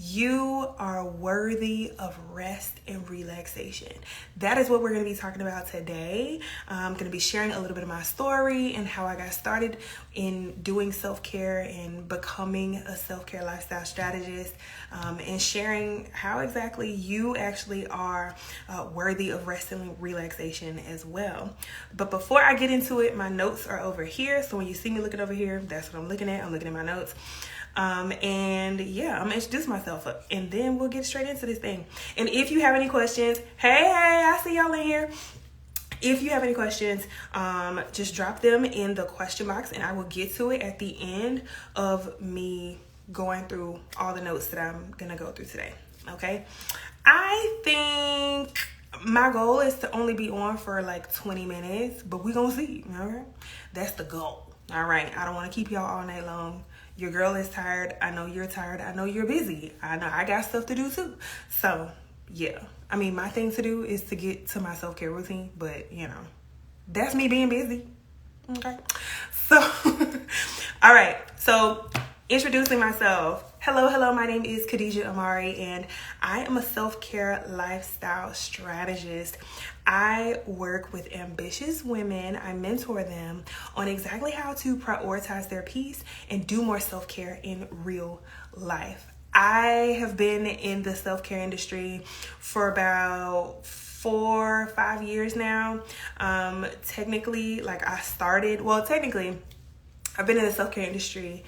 You are worthy of rest and relaxation. That is what we're going to be talking about today. I'm going to be sharing a little bit of my story and how I got started in doing self-care and becoming a self-care lifestyle strategist, and sharing how exactly you actually are worthy of rest and relaxation as well. But before I get into it, my notes are over here. So when you see me looking over here, that's what I'm looking at. I'm looking at my notes. And yeah, I'm gonna introduce myself and then we'll get straight into this thing. And if you have any questions, hey, I see y'all in here. If you have any questions, just drop them in the question box and I will get to it at the end of me going through all the notes that I'm gonna go through today. Okay. I think my goal is to only be on for like 20 minutes, but we're gonna see. All right. That's the goal. All right. I don't want to keep y'all all night long. Your girl is tired. I know you're tired. I know you're busy. I know I got stuff to do too. So yeah, I mean, my thing to do is to get to my self-care routine, but you know, that's me being busy. Okay. So, all right. So introducing myself. Hello. My name is Kahdija Imari and I am a self-care lifestyle strategist. I work with ambitious women. I mentor them on exactly how to prioritize their peace and do more self-care in real life. I have been in the self-care industry for about 4 or 5 years now. Technically, I've been in the self-care industry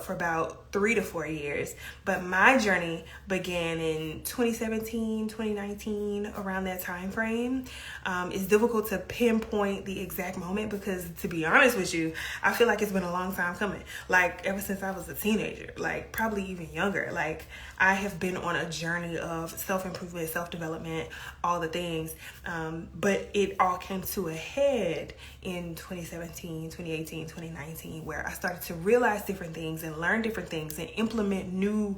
for about 3 to 4 years, but my journey began in 2017, 2019, around that time frame. It's difficult to pinpoint the exact moment because, to be honest with you, I feel like it's been a long time coming. Like ever since I was a teenager, like probably even younger. Like I have been on a journey of self-improvement, self-development, all the things. But it all came to a head in 2017, 2018, 2019, where I started to realize different things and learn different things and implement new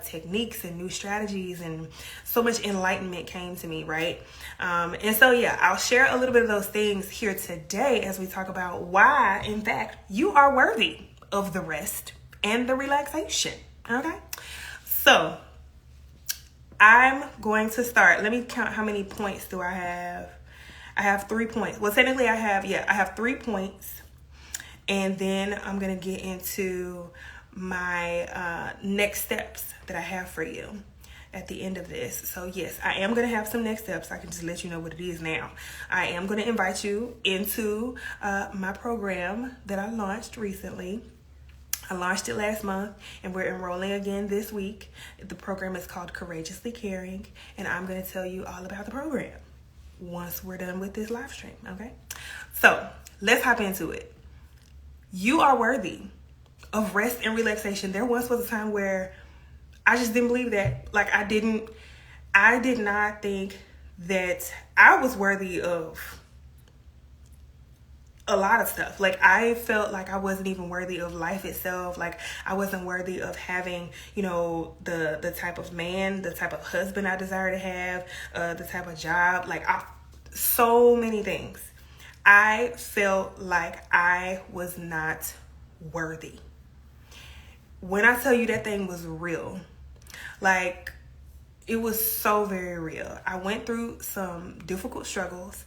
techniques and new strategies, and so much enlightenment came to me, right? And so, yeah, I'll share a little bit of those things here today as we talk about why, in fact, you are worthy of the rest and the relaxation, okay? So, I'm going to start. Let me count how many points do I have. I have 3 points. Well, technically I have 3 points. And then I'm going to get into my next steps that I have for you at the end of this. So yes, I am going to have some next steps. I can just let you know what it is now. I am going to invite you into my program that I launched recently. I launched it last month and we're enrolling again this week. The program is called Courageously Caring, and I'm going to tell you all about the program once we're done with this live stream, okay? So let's hop into it. You are worthy of rest and relaxation. There once was a time where I just didn't believe that. Like I did not think that I was worthy of a lot of stuff. Like I felt like I wasn't even worthy of life itself. Like I wasn't worthy of having, the type of man, the type of husband I desire to have, the type of job, so many things. I felt like I was not worthy. When I tell you that thing was real, like it was so very real. I went through some difficult struggles.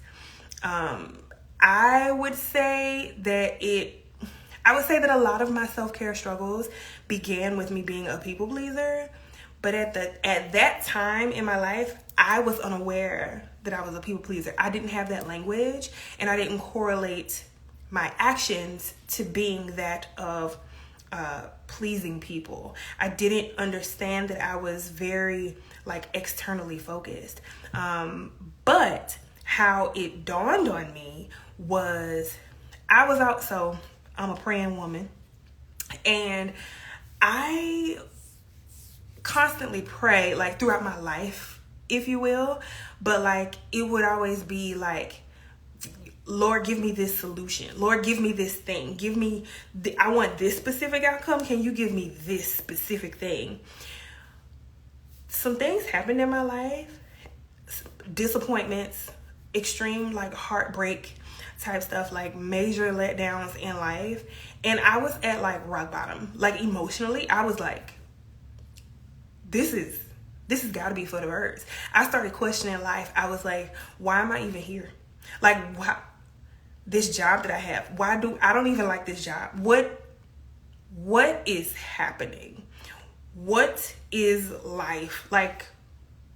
I would say that a lot of my self-care struggles began with me being a people pleaser. But at that time in my life, I was unaware that I was a people pleaser. I didn't have that language, and I didn't correlate my actions to being that of pleasing people. I didn't understand that I was very externally focused. But how it dawned on me was I was out. So I'm a praying woman, and I constantly pray throughout my life, if you will, but it would always be Lord, give me this solution. Lord, give me this thing. I want this specific outcome. Can you give me this specific thing? Some things happened in my life, disappointments, extreme heartbreak type stuff, major letdowns in life. And I was at rock bottom. Emotionally, I was this has got to be for the birds. I started questioning life. I was like, why am I even here? Like, why, this job that I have, I don't even like this job. What is happening? What is life? Like,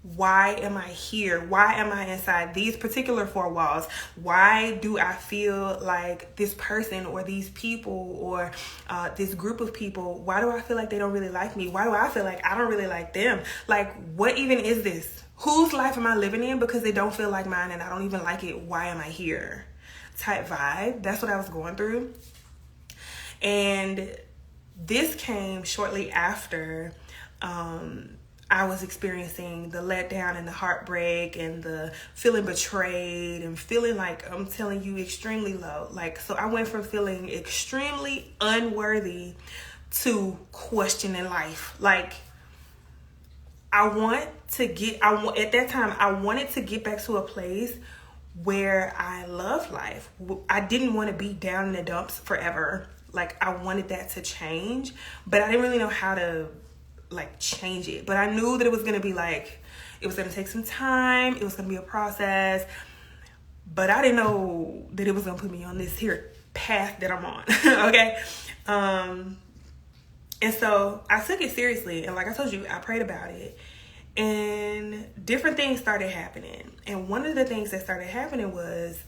why am I here? Why am I inside these particular four walls? Why do I feel like this person or these people or this group of people, why do I feel like they don't really like me? Why do I feel like I don't really like them? Like, what even is this? Whose life am I living in because they don't feel like mine and I don't even like it? Why am I here? Type vibe. That's what I was going through. And this came shortly after I was experiencing the letdown and the heartbreak and the feeling betrayed and feeling like, I'm telling you, extremely low. Like, so I went from feeling extremely unworthy to questioning life. Like, at that time, I wanted to get back to a place where I love life. I didn't want to be down in the dumps forever. Like, I wanted that to change, but I didn't really know how to like change it. But I knew that it was going to be like, it was going to take some time. It was going to be a process, but I didn't know that it was going to put me on this here path that I'm on. Okay. And so I took it seriously. And like I told you, I prayed about it and different things started happening. And one of the things that started happening was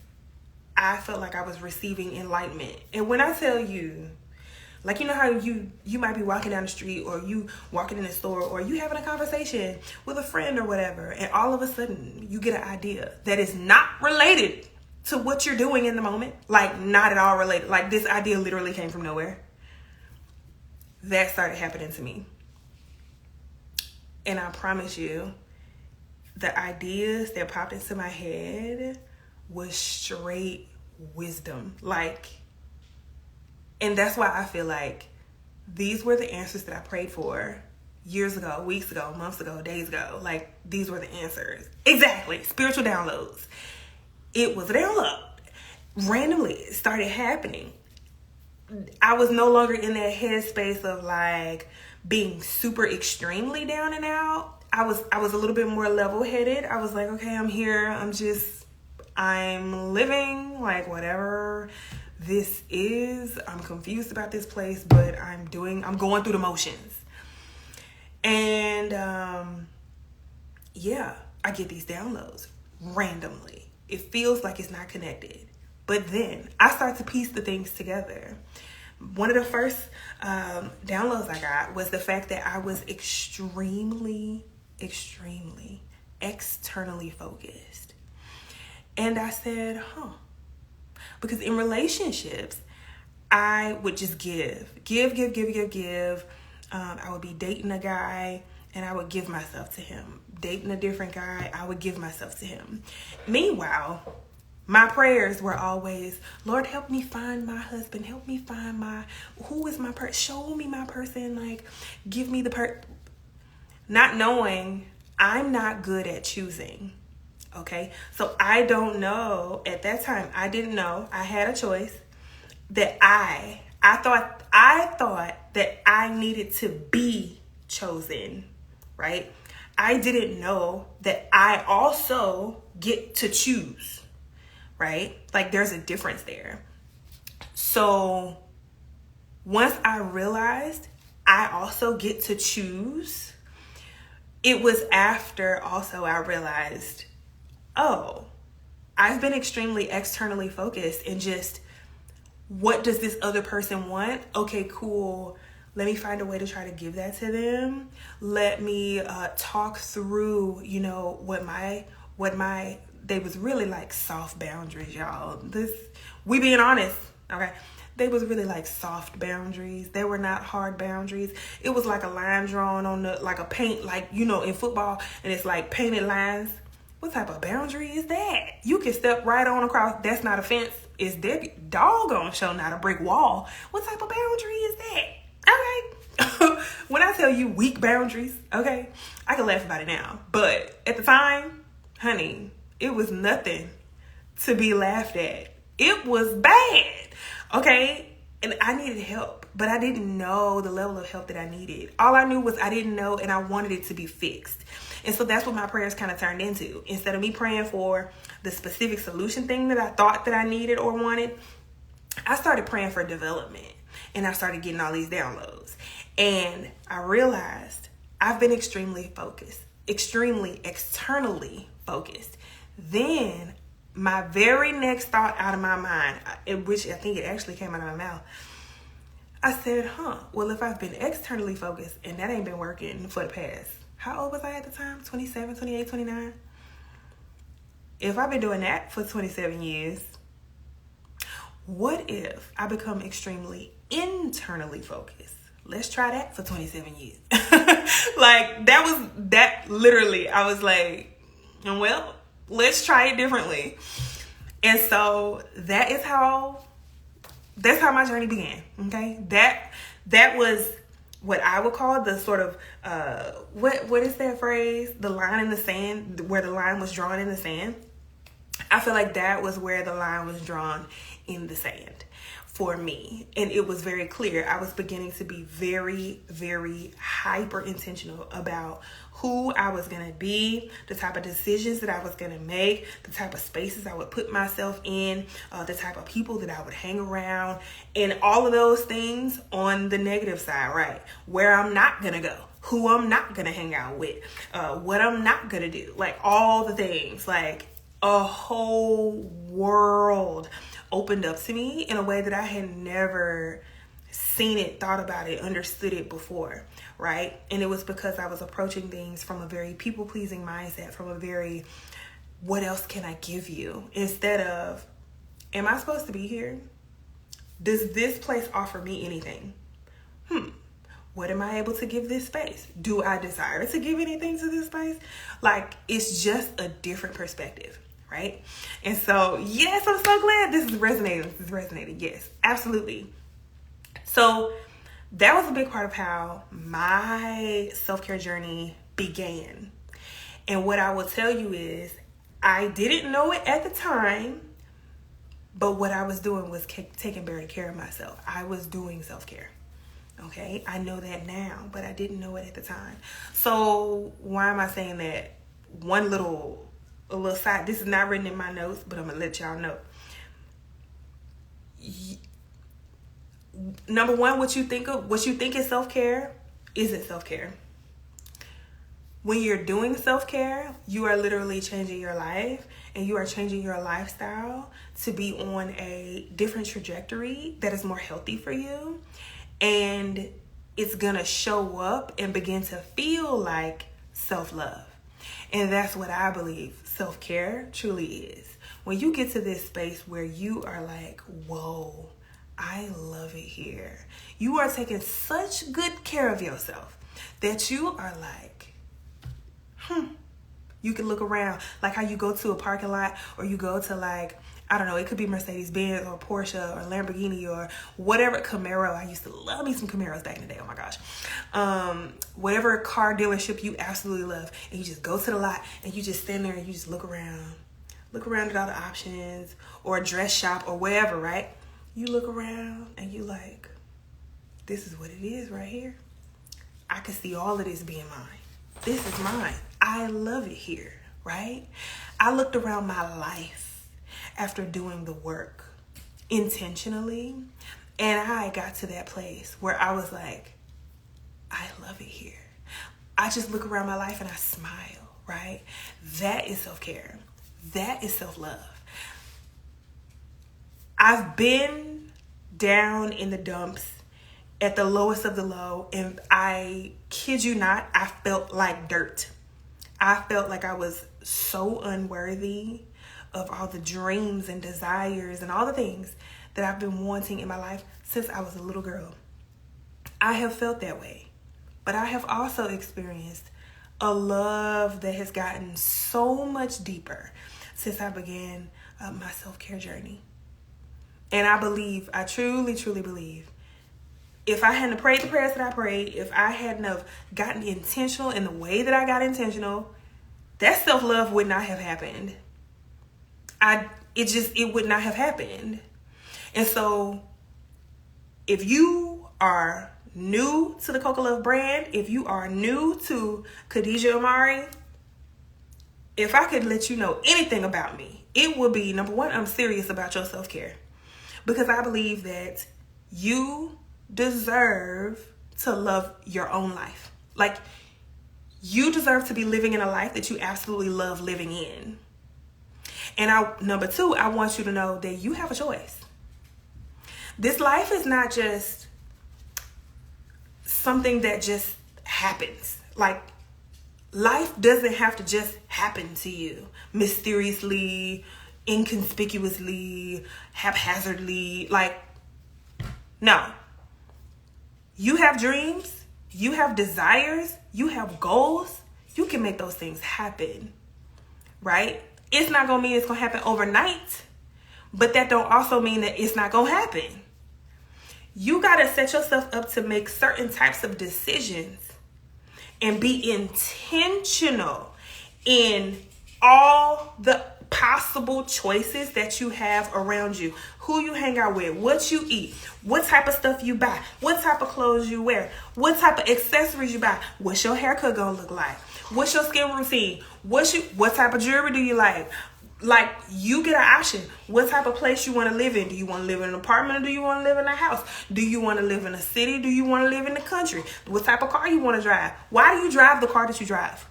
I felt like I was receiving enlightenment. And when I tell you, like, you know how you might be walking down the street or you walking in the store or you having a conversation with a friend or whatever, and all of a sudden you get an idea that is not related to what you're doing in the moment. Like, not at all related. Like, this idea literally came from nowhere. That started happening to me. And I promise you, the ideas that popped into my head was straight wisdom. Like, and that's why I feel like these were the answers that I prayed for years ago, weeks ago, months ago, days ago. Like, these were the answers. Exactly. Spiritual downloads. It was a download. Randomly, it started happening. I was no longer in that headspace of like being super extremely down and out. I was a little bit more level-headed. I was like, okay, I'm here. I'm living, like, whatever this is. I'm confused about this place, but I'm going through the motions. And yeah, I get these downloads randomly. It feels like it's not connected. But then I start to piece the things together. One of the first downloads I got was the fact that I was extremely externally focused. And I said, because in relationships, I would just give. I would be dating a guy and I would give myself to him. Dating a different guy, I would give myself to him. Meanwhile, my prayers were always, Lord, help me find my husband. Help me find who is my person? Show me my person. Like, give me the not knowing I'm not good at choosing. Okay. So I don't know at that time. I didn't know I had a choice that I thought that I needed to be chosen. Right. I didn't know that I also get to choose. Right? Like, there's a difference there. So once I realized I also get to choose, it was after also I realized, I've been extremely externally focused and just, what does this other person want? Okay, cool. Let me find a way to try to give that to them. Let me talk through, they was really like soft boundaries, y'all. We being honest, okay? They was really like soft boundaries. They were not hard boundaries. It was like a line drawn on like a paint, like, in football, and it's like painted lines. What type of boundary is that? You can step right on across. That's not a fence. It's doggone show not a brick wall. What type of boundary is that? Okay. When I tell you weak boundaries, okay, I can laugh about it now. But at the time, honey, it was nothing to be laughed at. It was bad, okay? And I needed help. but I didn't know the level of help that I needed. All I knew was I didn't know, and I wanted it to be fixed. And so that's what my prayers kind of turned into. Instead of me praying for the specific solution thing that I thought that I needed or wanted, I started praying for development, and I started getting all these downloads. And I realized I've been extremely focused, extremely externally focused. Then my very next thought out of my mind, which I think it actually came out of my mouth, I said, well, if I've been externally focused and that ain't been working for the past, how old was I at the time? 27, 28, 29? If I've been doing that for 27 years, what if I become extremely internally focused? Let's try that for 27 years. Like, that literally, I was like, well, let's try it differently. And so that's how my journey began. Okay. That was what I would call the sort of, what is that phrase? The line in the sand, where the line was drawn in the sand. I feel like that was where the line was drawn in the sand for me. And it was very clear. I was beginning to be very, very hyper intentional about who I was going to be, the type of decisions that I was going to make, the type of spaces I would put myself in, the type of people that I would hang around, and all of those things on the negative side, right? Where I'm not going to go, who I'm not going to hang out with, what I'm not going to do, like all the things, like a whole world opened up to me in a way that I had never seen it, thought about it, understood it before, right? And it was because I was approaching things from a very people-pleasing mindset, from a very, what else can I give you? Instead of, am I supposed to be here? Does this place offer me anything? What am I able to give this space? Do I desire to give anything to this space? Like, it's just a different perspective, right? And so, yes, I'm so glad this is resonating. Yes, absolutely. So that was a big part of how my self-care journey began. And what I will tell you is, I didn't know it at the time, but what I was doing was taking better care of myself. I was doing self-care. Okay, I know that now, but I didn't know it at the time. So why am I saying that? A little side, this is not written in my notes, but I'm gonna let y'all know. Number one, what you think is self-care isn't self-care. When you're doing self-care, you are literally changing your life, and you are changing your lifestyle to be on a different trajectory that is more healthy for you. And it's gonna show up and begin to feel like self-love. And that's what I believe self-care truly is. When you get to this space where you are like, whoa, I love it here. You are taking such good care of yourself that you are like, you can look around, like how you go to a parking lot, or you go to, like, I don't know, it could be Mercedes-Benz or Porsche or Lamborghini or whatever, Camaro. I used to love me some Camaros back in the day. Oh my gosh. Whatever car dealership you absolutely love. And you just go to the lot and you just stand there and you just look around at all the options, or a dress shop or wherever, right? You look around and you like, this is what it is right here. I can see all of this being mine. This is mine. I love it here, right? I looked around my life after doing the work intentionally, and I got to that place where I was like, I love it here. I just look around my life and I smile, right? That is self-care. That is self-love. I've been down in the dumps at the lowest of the low, and I kid you not, I felt like dirt. I felt like I was so unworthy of all the dreams and desires and all the things that I've been wanting in my life since I was a little girl. I have felt that way, but I have also experienced a love that has gotten so much deeper since I began my self-care journey. And I truly, truly believe, if I hadn't prayed the prayers that I prayed, if I hadn't have gotten intentional in the way that I got intentional, that self-love would not have happened. It would not have happened. And so if you are new to the COCO Love brand, if you are new to Kahdija Imari, if I could let you know anything about me, it would be, number one, I'm serious about your self-care. Because I believe that you deserve to love your own life. Like, you deserve to be living in a life that you absolutely love living in. And number two, I want you to know that you have a choice. This life is not just something that just happens. Like, life doesn't have to just happen to you mysteriously, inconspicuously, haphazardly. Like, no. You have dreams, you have desires, you have goals. You can make those things happen, right? It's not gonna mean it's gonna happen overnight, but that don't also mean that it's not gonna happen. You gotta set yourself up to make certain types of decisions and be intentional in all the possible choices that you have around you. Who you hang out with, what you eat, what type of stuff you buy, what type of clothes you wear, what type of accessories you buy, what's your haircut gonna look like, what's your skin routine, what type of jewelry do you like? Like, you get an option. What type of place you want to live in? Do you want to live in an apartment or do you want to live in a house? Do you want to live in a city? Do you want to live in the country? What type of car you want to drive? Why do you drive the car that you drive?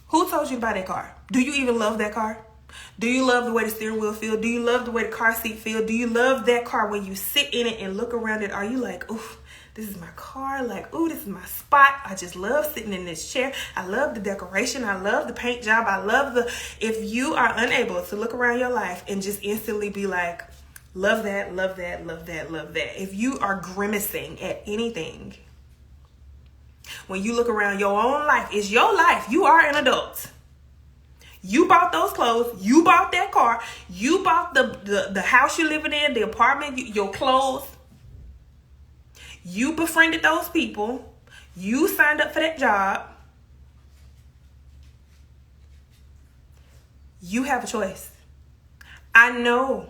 Who told you to buy that car? Do you even love that car? Do you love the way the steering wheel feels? Do you love the way the car seat feels? Do you love that car when you sit in it and look around it? Are you like, oof, this is my car. Like, ooh, this is my spot. I just love sitting in this chair. I love the decoration. I love the paint job. I love if you are unable to look around your life and just instantly be like, love that, love that, love that, love that. If you are grimacing at anything, when you look around your own life, it's your life. You are an adult. You bought those clothes. You bought that car. You bought the house you're living in, the apartment, your clothes. You befriended those people. You signed up for that job. You have a choice. I know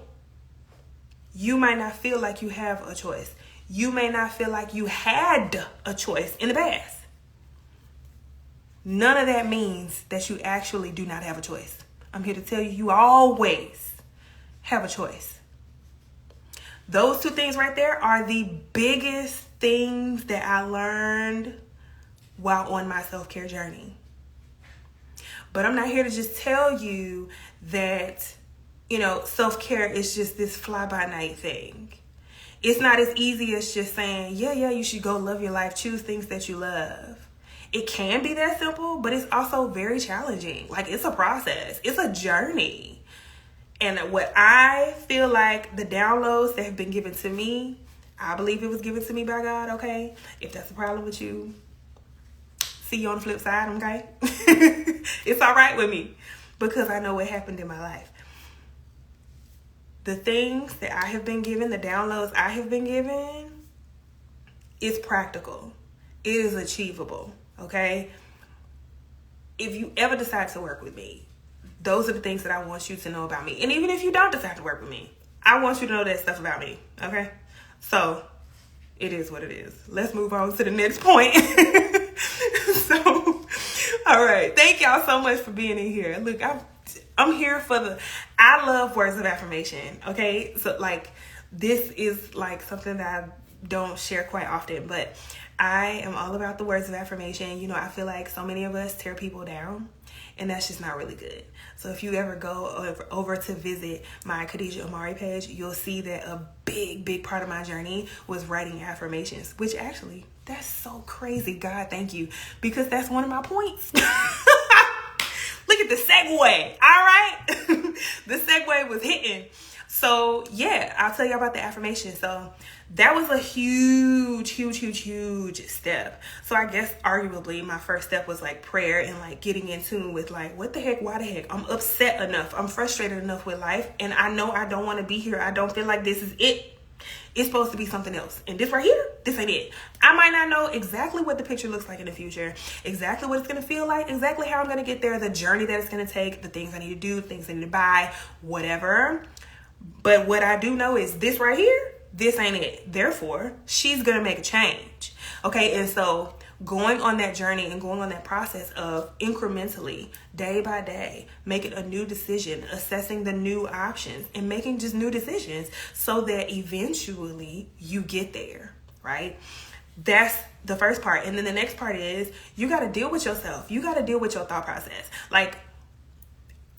you might not feel like you have a choice. You may not feel like you had a choice in the past. None of that means that you actually do not have a choice. I'm here to tell you, you always have a choice. Those two things right there are the biggest things that I learned while on my self-care journey. But I'm not here to just tell you that, self-care is just this fly-by-night thing. It's not as easy as just saying, yeah, you should go love your life, choose things that you love. It can be that simple, but it's also very challenging. Like, it's a process. It's a journey. And what I feel like the downloads that have been given to me, I believe it was given to me by God, okay? If that's a problem with you, see you on the flip side, okay? It's all right with me because I know what happened in my life. The things that I have been given, the downloads I have been given, is practical. It is achievable. Okay, if you ever decide to work with me, those are the things that I want you to know about me. And even if you don't decide to work with me, I want you to know that stuff about me. Okay, so it is what it is. Let's move on to the next point. All right, thank y'all so much for being in here. Look, I'm here for I love words of affirmation. Okay, so like, this is like something that I don't share quite often, but I am all about the words of affirmation. I feel like so many of us tear people down, and that's just not really good. So if you ever go over to visit my Kahdija Imari page, you'll see that a big part of my journey was writing affirmations, which actually, that's so crazy. God, thank you, because that's one of my points. Look at the segue. All right. The segue was hitting. So yeah, I'll tell you about the affirmation. So that was a huge step. So I guess arguably my first step was like prayer and like getting in tune with like, what the heck, why the heck? I'm upset enough. I'm frustrated enough with life. And I know I don't want to be here. I don't feel like this is it. It's supposed to be something else. And this right here, this ain't it. I might not know exactly what the picture looks like in the future, exactly what it's going to feel like, exactly how I'm going to get there, the journey that it's going to take, the things I need to do, things I need to buy, whatever. But what I do know is this right here, this ain't it. Therefore, she's going to make a change. Okay. And so going on that journey and going on that process of incrementally, day by day, making a new decision, assessing the new options, and making just new decisions so that eventually you get there, right? That's the first part. And then the next part is you got to deal with yourself. You got to deal with your thought process. Like,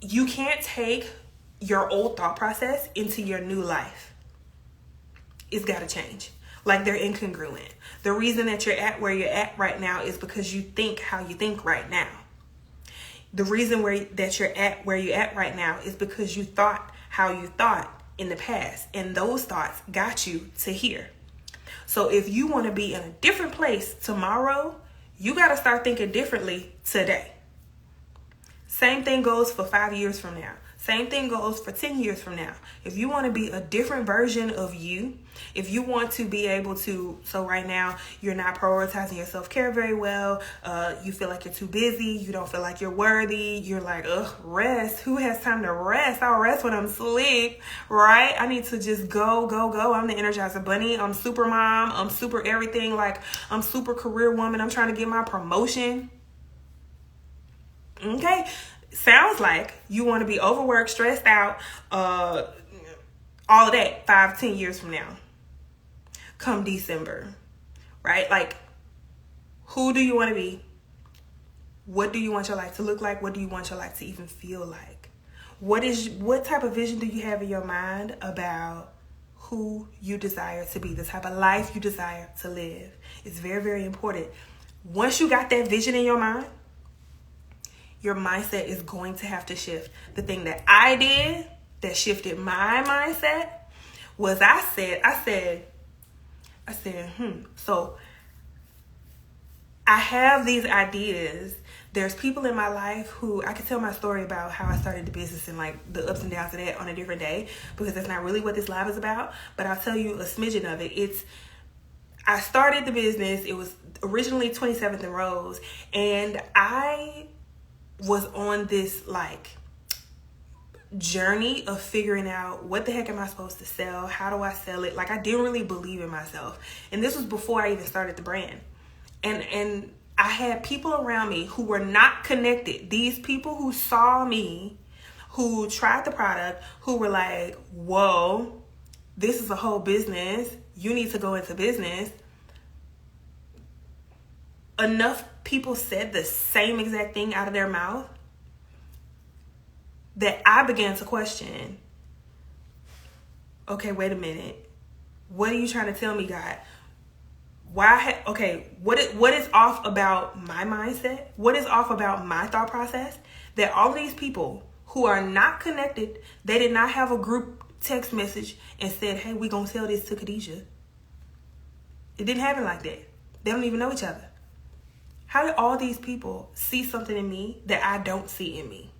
you can't take your old thought process into your new life. It's got to change. Like, they're incongruent. The reason that you're at where you're at right now is because you think how you think right now. The reason that you're at where you're at right now is because you thought how you thought in the past. And those thoughts got you to here. So if you want to be in a different place tomorrow, you got to start thinking differently today. Same thing goes for 5 years from now. Same thing goes for 10 years from now. If you want to be a different version of you, if you want to be able to, so right now you're not prioritizing your self-care very well, you feel like you're too busy, you don't feel like you're worthy, you're like, rest. Who has time to rest? I'll rest when I'm asleep, right? I need to just go. I'm the Energizer Bunny. I'm super mom. I'm super everything. Like, I'm super career woman. I'm trying to get my promotion. Okay. Sounds like you want to be overworked, stressed out, all of that 5-10 years from now. Come December, right? Like, who do you want to be? What do you want your life to look like? What do you want your life to even feel like? What type of vision do you have in your mind about who you desire to be, the type of life you desire to live? It's very, very important. Once you got that vision in your mind, your mindset is going to have to shift. The thing that I did that shifted my mindset was I said, so I have these ideas. There's people in my life who I could tell my story about how I started the business and like the ups and downs of that on a different day, because that's not really what this live is about. But I'll tell you a smidgen of it. I started the business. It was originally 27th and Rose, and I was on this like journey of figuring out what the heck am I supposed to sell? How do I sell it? Like, I didn't really believe in myself. And this was before I even started the brand. And I had people around me who were not connected. These people who saw me, who tried the product, who were like, whoa, this is a whole business. You need to go into business. Enough people said the same exact thing out of their mouth that I began to question, okay, wait a minute. What are you trying to tell me, God? What is off about my mindset? What is off about my thought process? That all of these people who are not connected, they did not have a group text message and said, hey, we gonna sell this to Kahdija. It didn't happen like that. They don't even know each other. How did all these people see something in me that I don't see in me?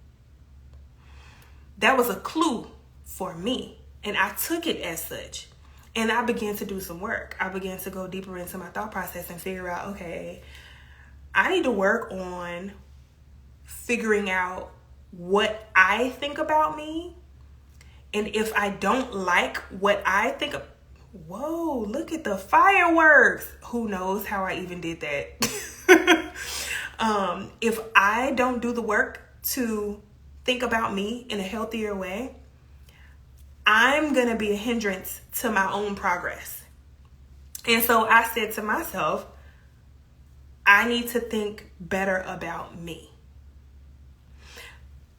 That was a clue for me, and I took it as such. And I began to do some work. I began to go deeper into my thought process and figure out, okay, I need to work on figuring out what I think about me. And if I don't like what I think of, whoa, look at the fireworks. Who knows how I even did that? If I don't do the work to think about me in a healthier way, I'm going to be a hindrance to my own progress. And so I said to myself, I need to think better about me.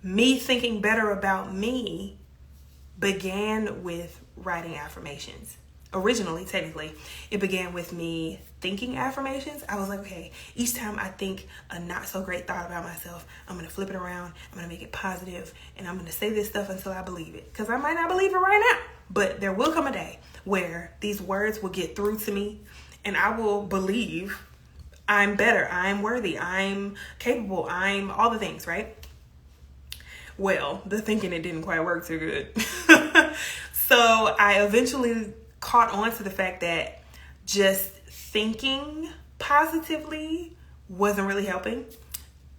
Me thinking better about me began with writing affirmations. Originally, technically, it began with me thinking affirmations. I was like, okay, each time I think a not so great thought about myself, I'm going to flip it around. I'm going to make it positive, and I'm going to say this stuff until I believe it. Because I might not believe it right now, but there will come a day where these words will get through to me, and I will believe I'm better, I'm worthy, I'm capable, I'm all the things, right? Well, the thinking, it didn't quite work too good. So I eventually caught on to the fact that just thinking positively wasn't really helping.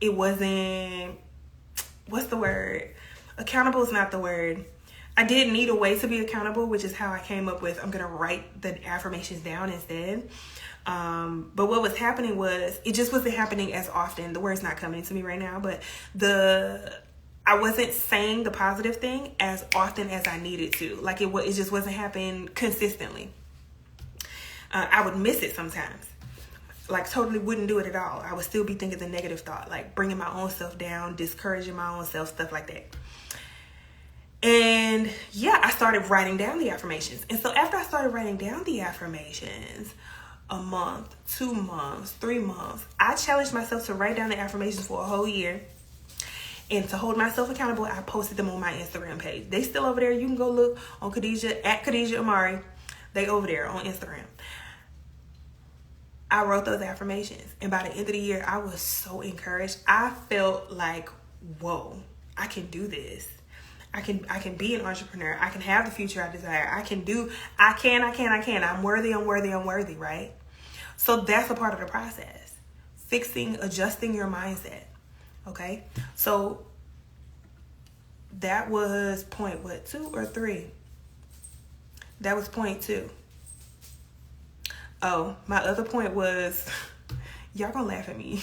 It wasn't, what's the word? Accountable is not the word. I did need a way to be accountable, which is how I came up with, I'm going to write the affirmations down instead. But what was happening was, it just wasn't happening as often. The word's not coming to me right now, but I wasn't saying the positive thing as often as I needed to. Like it just wasn't happening consistently. I would miss it sometimes. Like totally wouldn't do it at all. I would still be thinking the negative thought, like bringing my own self down, discouraging my own self, stuff like that. And yeah, I started writing down the affirmations. And so after I started writing down the affirmations, a month, 2 months, 3 months, I challenged myself to write down the affirmations for a whole year. And to hold myself accountable, I posted them on my Instagram page. They still over there. You can go look on Kahdija, at Kahdija Imari. They over there on Instagram. I wrote those affirmations. And by the end of the year, I was so encouraged. I felt like, whoa, I can do this. I can be an entrepreneur. I can have the future I desire. I can. I'm worthy, right? So that's a part of the process. Adjusting your mindset. Okay? So that was point, 2 or 3? That was point 2. Oh, my other point was, y'all gonna laugh at me.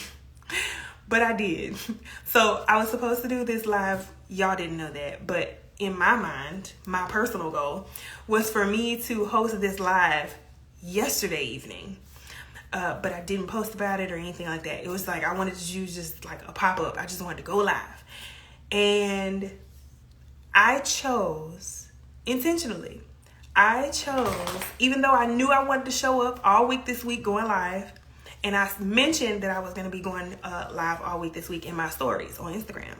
But I did. So I was supposed to do this live. Y'all didn't know that. But in my mind, my personal goal was for me to host this live yesterday evening. But I didn't post about it or anything like that. It was like I wanted to use just like a pop-up. I just wanted to go live. And I chose intentionally. Even though I knew I wanted to show up all week this week going live, and I mentioned that I was going to be going live all week this week in my stories on Instagram.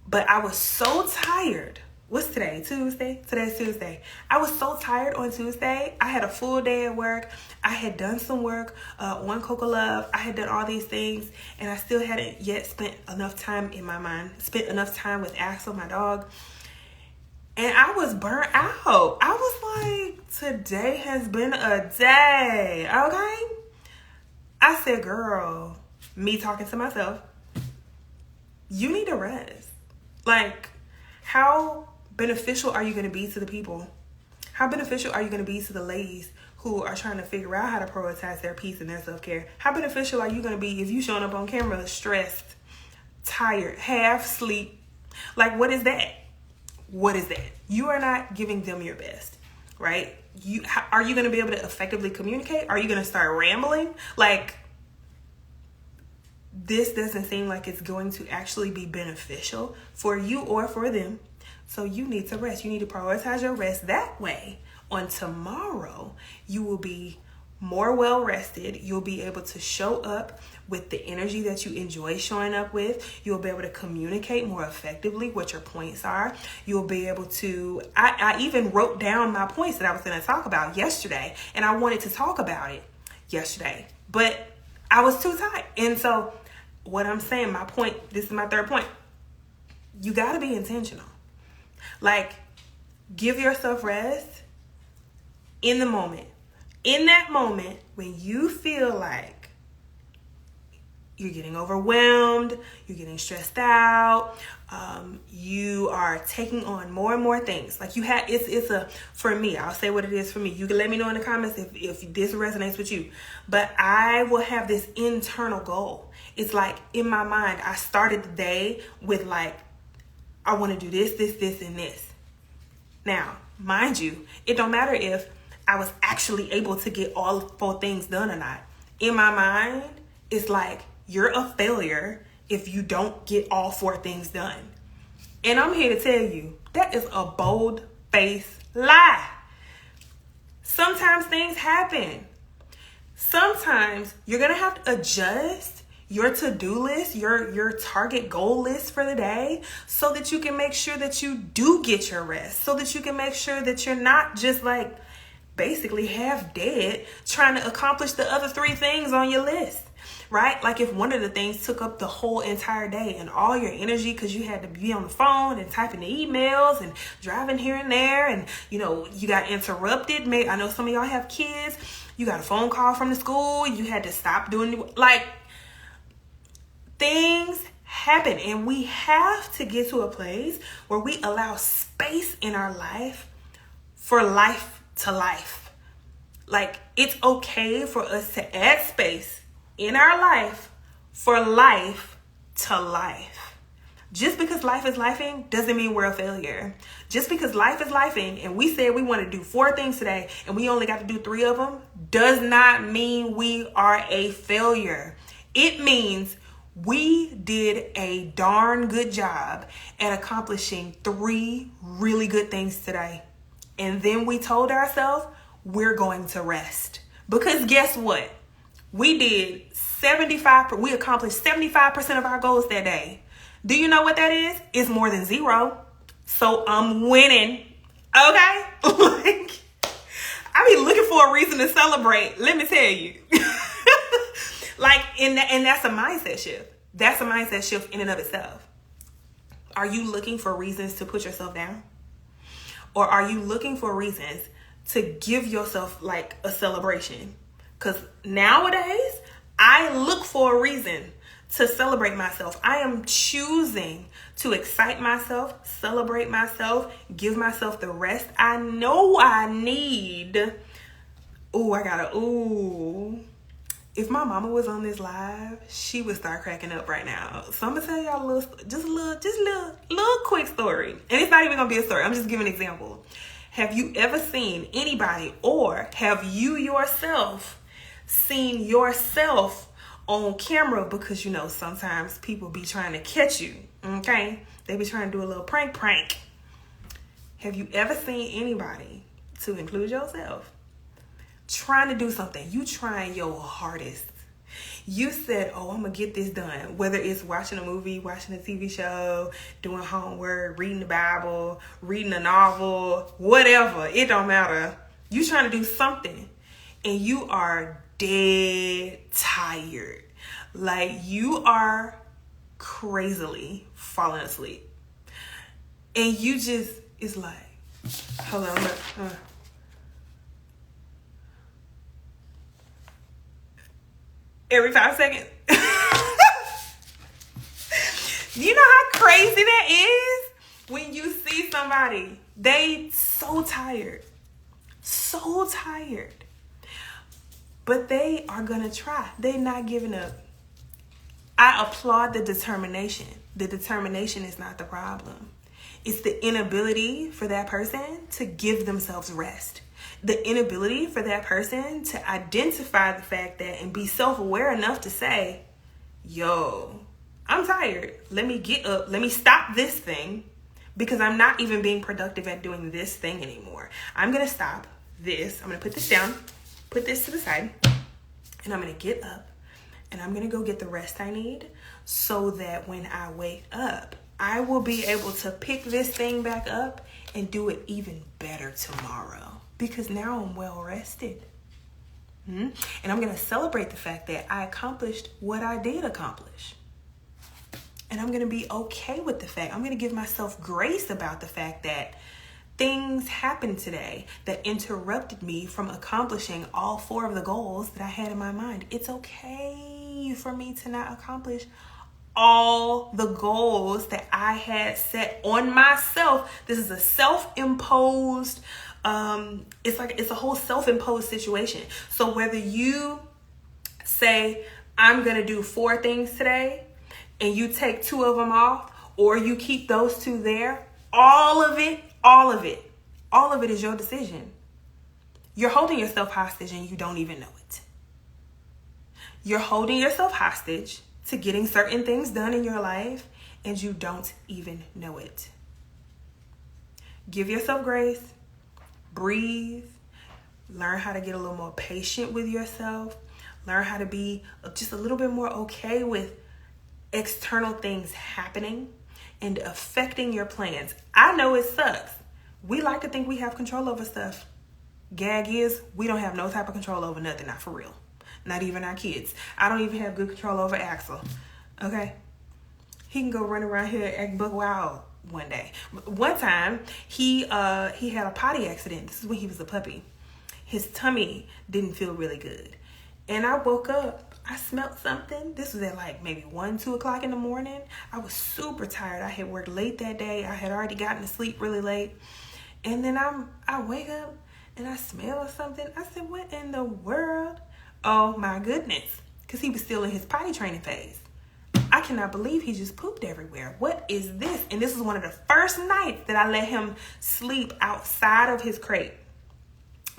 But I was so tired. What's today? Tuesday? Today's Tuesday. I was so tired on Tuesday. I had a full day at work. I had done some work on COCO LOVE. I had done all these things, and I still hadn't yet spent enough time with Axel, my dog. And I was burnt out. I was like, today has been a day, okay? I said, girl, me talking to myself, you need to rest. Like, how beneficial are you going to be to the people? How beneficial are you going to be to the ladies who are trying to figure out how to prioritize their peace and their self-care? How beneficial are you going to be if you showing up on camera stressed, tired, half sleep? Like, what is that? What is that? You are not giving them your best, right? Are you going to be able to effectively communicate? Are you going to start rambling? Like, this doesn't seem like it's going to actually be beneficial for you or for them. So you need to rest. You need to prioritize your rest. That way, on tomorrow, you will be more well rested. You'll be able to show up with the energy that you enjoy showing up with. You'll be able to communicate more effectively what your points are. You'll be able to, I even wrote down my points that I was going to talk about yesterday, and I wanted to talk about it yesterday, but I was too tired. And so what I'm saying, my point, this is my third point. You got to be intentional. Like, give yourself rest in the moment. In that moment, when you feel like you're getting overwhelmed, you're getting stressed out, you are taking on more and more things. Like for me, I'll say what it is for me. You can let me know in the comments if this resonates with you. But I will have this internal goal. It's like in my mind, I started the day with like, I want to do this, and this. Now, mind you, it don't matter if I was actually able to get all 4 things done or not. In my mind, it's like, you're a failure if you don't get all 4 things done. And I'm here to tell you, that is a bold-faced lie. Sometimes things happen. Sometimes you're going to have to adjust your to-do list, your target goal list for the day, so that you can make sure that you do get your rest, so that you can make sure that you're not just like basically half dead trying to accomplish the other 3 things on your list, right? Like if one of the things took up the whole entire day and all your energy because you had to be on the phone and typing the emails and driving here and there, and you got interrupted. I know some of y'all have kids. You got a phone call from the school. You had to stop doing, like, things happen. And we have to get to a place where we allow space in our life for life to life. Like, it's okay for us to add space in our life for life to life. Just because life is lifing doesn't mean we're a failure. Just because life is lifing and we said we want to do 4 things today and we only got to do 3 of them does not mean we are a failure. It means we did a darn good job at accomplishing 3 really good things today. And then we told ourselves we're going to rest. Because guess what? We accomplished 75% of our goals that day. Do you know what that is? It's more than 0. So I'm winning. Okay? Like, I be looking for a reason to celebrate. Let me tell you. Like, and that's a mindset shift. That's a mindset shift in and of itself. Are you looking for reasons to put yourself down? Or are you looking for reasons to give yourself like a celebration? Because nowadays, I look for a reason to celebrate myself. I am choosing to excite myself, celebrate myself, give myself the rest I know I need. If my mama was on this live, she would start cracking up right now. So I'm gonna tell y'all a little quick story. And it's not even gonna be a story. I'm just giving an example. Have you ever seen anybody, or have you yourself seen yourself on camera? Because you know, sometimes people be trying to catch you, okay? They be trying to do a little prank. Have you ever seen anybody, to include yourself, trying to do something? You trying your hardest. You said, oh, I'm going to get this done. Whether it's watching a movie, watching a TV show, doing homework, reading the Bible, reading a novel, whatever. It don't matter. You trying to do something and you are dead tired. Like, you are crazily falling asleep. And you just, it's like, hold on. Every 5 seconds. You know how crazy that is? When you see somebody, they so tired. But they are gonna try. They're not giving up. I applaud the determination. The determination is not the problem. It's the inability for that person to give themselves rest. The inability for that person to identify the fact that and be self-aware enough to say, yo, I'm tired. Let me get up. Let me stop this thing because I'm not even being productive at doing this thing anymore. I'm going to stop this. I'm going to put this down, put this to the side, and I'm going to get up and I'm going to go get the rest I need so that when I wake up, I will be able to pick this thing back up and do it even better tomorrow. Because now I'm well rested. And I'm going to celebrate the fact that I accomplished what I did accomplish. And I'm going to be okay with the fact. I'm going to give myself grace about the fact that things happened today that interrupted me from accomplishing all 4 of the goals that I had in my mind. It's okay for me to not accomplish all the goals that I had set on myself. This is a self-imposed it's a whole self-imposed situation. So whether you say, I'm going to do 4 things today and you take 2 of them off, or you keep those 2 there, all of it is your decision. You're holding yourself hostage and you don't even know it. You're holding yourself hostage to getting certain things done in your life and you don't even know it. Give yourself grace. Breathe. Learn how to get a little more patient with yourself. Learn how to be just a little bit more okay with external things happening and affecting your plans. I know it sucks. We like to think we have control over stuff. Gag is, we don't have no type of control over nothing, not for real. Not even our kids. I don't even have good control over Axel. Okay? He can go run around here and act buck wild one day. One time, he had a potty accident. This is when he was a puppy. His tummy didn't feel really good. And I woke up. I smelled something. This was at like maybe 1, 2 o'clock in the morning. I was super tired. I had worked late that day. I had already gotten to sleep really late. And then I wake up and I smell something. I said, what in the world? Oh my goodness. Because he was still in his potty training phase. I cannot believe he just pooped everywhere. What is this? And this was one of the first nights that I let him sleep outside of his crate.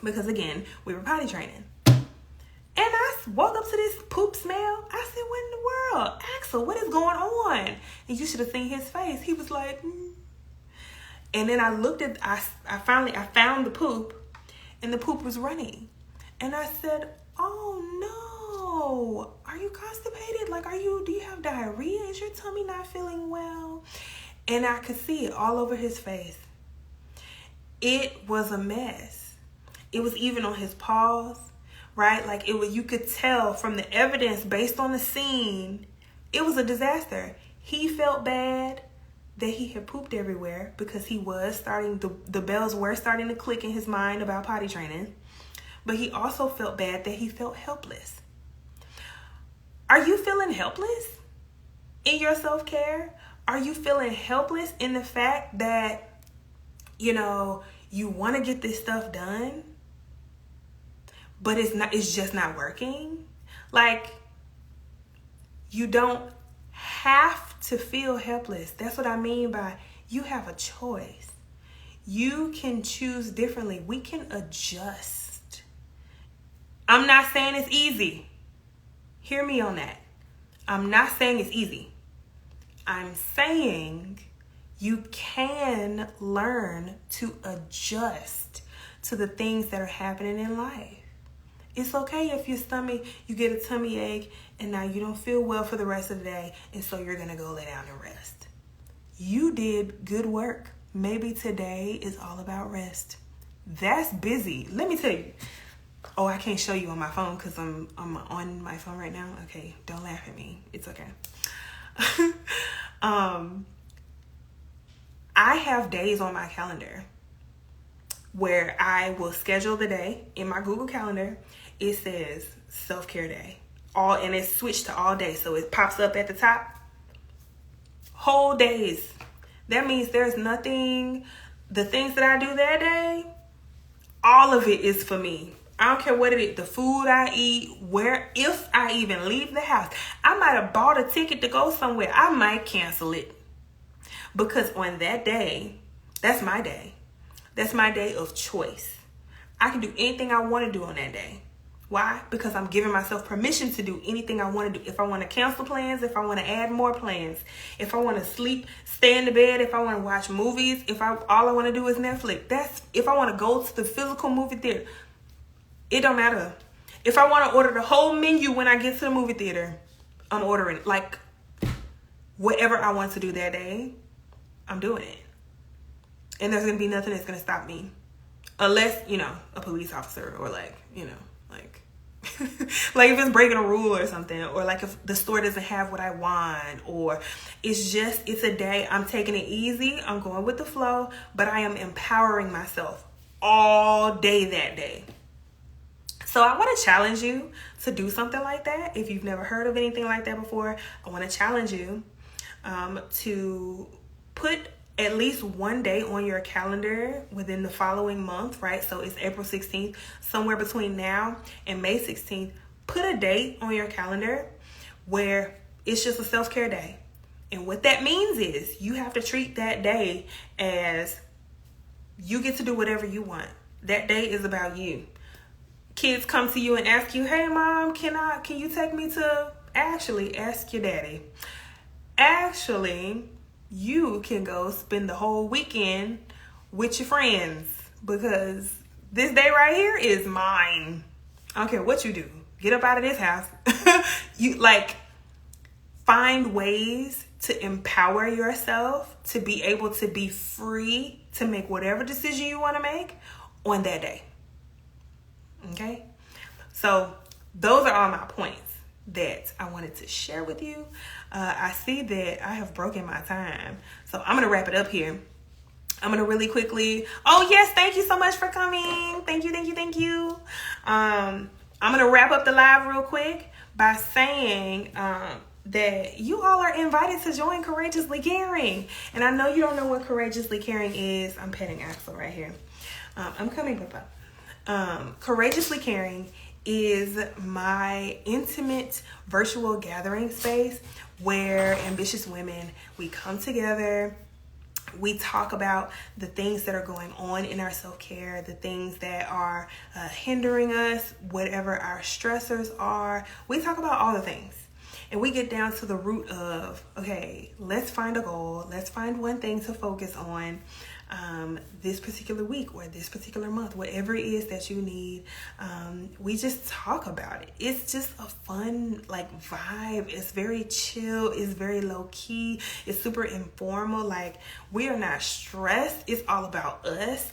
Because again, we were potty training. And I woke up to this poop smell. I said, what in the world? Axel, what is going on? And you should have seen his face. He was like, And then I looked at, I found the poop, and the poop was running. And I said, oh no, are you constipated? Like, do you have diarrhea? Is your tummy not feeling well? And I could see it all over his face. It was a mess. It was even on his paws. Right? Like you could tell from the evidence based on the scene, it was a disaster. He felt bad that he had pooped everywhere because he was starting, the bells were starting to click in his mind about potty training. But he also felt bad that he felt helpless. Are you feeling helpless in your self-care? Are you feeling helpless in the fact that, you want to get this stuff done? But it's just not working. Like, you don't have to feel helpless. That's what I mean by you have a choice. You can choose differently. We can adjust. I'm not saying it's easy. Hear me on that. I'm not saying it's easy. I'm saying you can learn to adjust to the things that are happening in life. It's okay if you get a tummy ache and now you don't feel well for the rest of the day, and so you're going to go lay down and rest. You did good work. Maybe today is all about rest. That's busy. Let me tell you. Oh, I can't show you on my phone because I'm on my phone right now. Okay, don't laugh at me. It's okay. I have days on my calendar where I will schedule the day in my Google Calendar. It says self-care day. And it's switched to all day. So it pops up at the top. Whole days. That means there's nothing, the things that I do that day, all of it is for me. I don't care what it is, the food I eat, if I even leave the house. I might have bought a ticket to go somewhere. I might cancel it. Because on that day, that's my day. That's my day of choice. I can do anything I want to do on that day. Why? Because I'm giving myself permission to do anything I want to do. If I want to cancel plans, if I want to add more plans, if I want to sleep, stay in the bed, if I want to watch movies, all I want to do is Netflix. If I want to go to the physical movie theater, it don't matter. If I want to order the whole menu when I get to the movie theater, I'm ordering. Like, whatever I want to do that day, I'm doing it. And there's going to be nothing that's going to stop me. Unless, a police officer or like like if it's breaking a rule or something, or like if the store doesn't have what I want, or it's a day I'm taking it easy. I'm going with the flow, but I am empowering myself all day that day. So I want to challenge you to do something like that. If you've never heard of anything like that before, I want to challenge you to put at least one day on your calendar within the following month, right? So it's April 16th, somewhere between now and May 16th. Put a date on your calendar where it's just a self-care day. And what that means is you have to treat that day as you get to do whatever you want. That day is about you. Kids come to you and ask you, hey mom, can you take me to, actually ask your daddy. Actually, you can go spend the whole weekend with your friends because this day right here is mine. I don't care what you do. Get up out of this house. You find ways to empower yourself to be able to be free to make whatever decision you want to make on that day. Okay? So those are all my points that I wanted to share with you. I see that I have broken my time, so I'm gonna wrap it up here. I'm gonna really quickly, oh yes, thank you so much for coming. Thank you. I'm gonna wrap up the live real quick, by saying that you all are invited to join Courageously Caring. And I know you don't know what Courageously Caring is. I'm petting Axel right here. I'm coming, Papa. Courageously Caring is my intimate virtual gathering space where ambitious women, we come together. We talk about the things that are going on in our self-care, the things that are hindering us, whatever our stressors are. We talk about all the things. And we get down to the root of, okay, let's find a goal. Let's find one thing to focus on this particular week or this particular month, whatever it is that you need. We just talk about it. It's just a fun vibe. It's very chill. It's very low key. It's super informal. We are not stressed. It's all about us.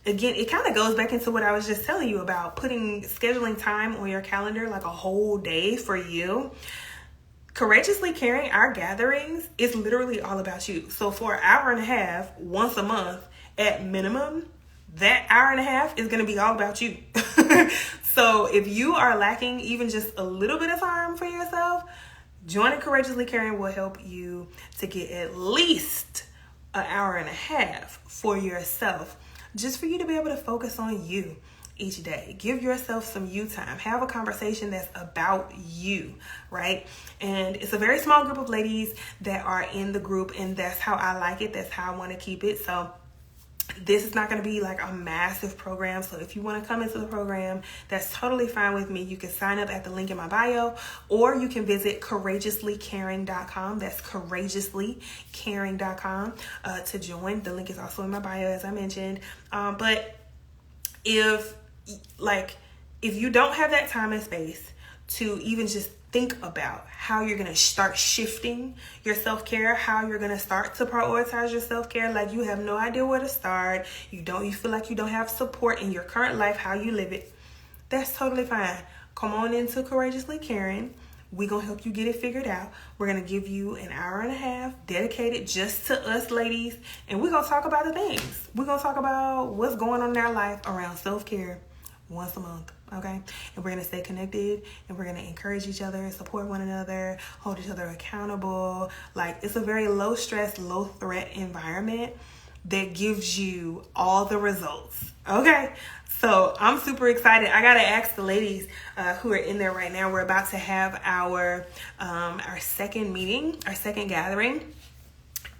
Again, it kind of goes back into what I was just telling you about scheduling time on your calendar, a whole day for you. Courageously Caring, our gatherings, is literally all about you. So for an hour and a half, once a month, at minimum, that hour and a half is going to be all about you. So if you are lacking even just a little bit of time for yourself, joining Courageously Caring will help you to get at least an hour and a half for yourself, just for you to be able to focus on you each day. Give yourself some you time. Have a conversation that's about you, right? And it's a very small group of ladies that are in the group, and that's how I like it. That's how I want to keep it. So this is not going to be a massive program. So if you want to come into the program, that's totally fine with me. You can sign up at the link in my bio, or you can visit courageouslycaring.com. That's courageouslycaring.com to join. The link is also in my bio, as I mentioned. But if you don't have that time and space to even just think about how you're going to start shifting your self-care, how you're going to start to prioritize your self-care, you have no idea where to start, you feel like you don't have support in your current life, how you live it, that's totally fine. Come on into Courageously Caring. We're going to help you get it figured out. We're going to give you an hour and a half dedicated just to us ladies. And we're going to talk about the things. We're going to talk about what's going on in our life around self-care once a month. Okay? And we're going to stay connected, and we're going to encourage each other, support one another, hold each other accountable. It's a very low stress, low threat environment that gives you all the results. Okay? So I'm super excited. I got to ask the ladies who are in there right now. We're about to have our second meeting, our second gathering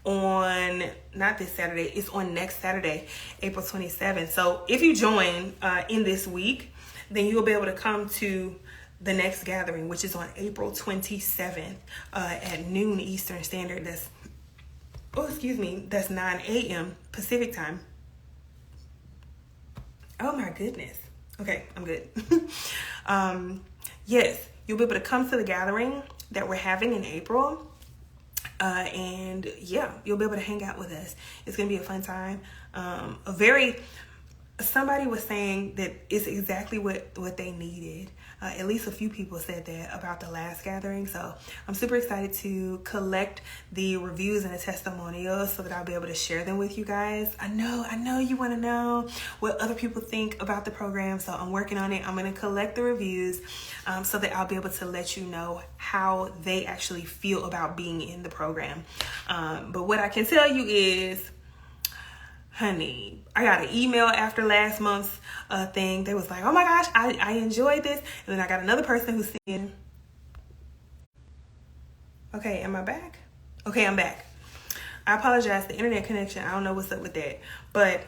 on, not this Saturday, it's on next Saturday, April 27th. So if you join in this week, then you'll be able to come to the next gathering, which is on April 27th at noon Eastern Standard. That's 9 a.m. Pacific time. Oh my goodness. Okay, I'm good. Yes, you'll be able to come to the gathering that we're having in April. And yeah, you'll be able to hang out with us. It's going to be a fun time. Somebody was saying that it's exactly what they needed. At least a few people said that about the last gathering. So I'm super excited to collect the reviews and the testimonials so that I'll be able to share them with you guys. I know you want to know what other people think about the program. So I'm working on it. I'm going to collect the reviews so that I'll be able to let you know how they actually feel about being in the program. But what I can tell you is, honey, I got an email after last month's thing. They was like, oh my gosh, I enjoyed this. And then I got another person who's saying, okay, am I back? Okay, I'm back. I apologize, the internet connection. I don't know what's up with that. But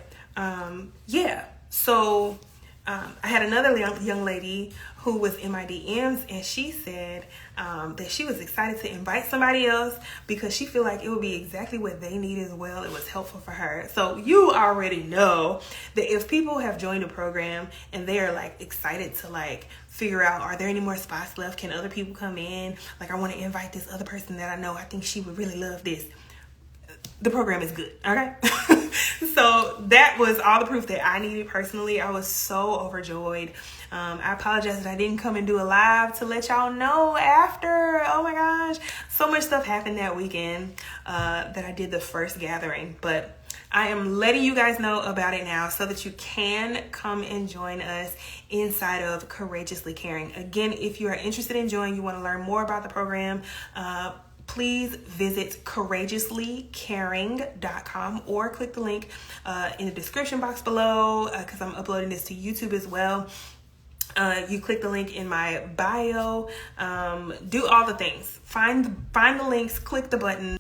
yeah, so I had another young lady who was in my DMs, and she said that she was excited to invite somebody else because she feel like it would be exactly what they need as well. It was helpful for her. So you already know that if people have joined a program and they're excited to figure out, are there any more spots left? Can other people come in? I want to invite this other person that I know. I think she would really love this. The program is good. Okay. So that was all the proof that I needed personally. I was so overjoyed. I apologize that I didn't come and do a live to let y'all know after. Oh my gosh. So much stuff happened that weekend that I did the first gathering. But I am letting you guys know about it now so that you can come and join us inside of Courageously Caring. Again, if you are interested in joining, you want to learn more about the program, please visit courageouslycaring.com or click the link in the description box below, because I'm uploading this to YouTube as well. You click the link in my bio, do all the things. Find the links, click the button.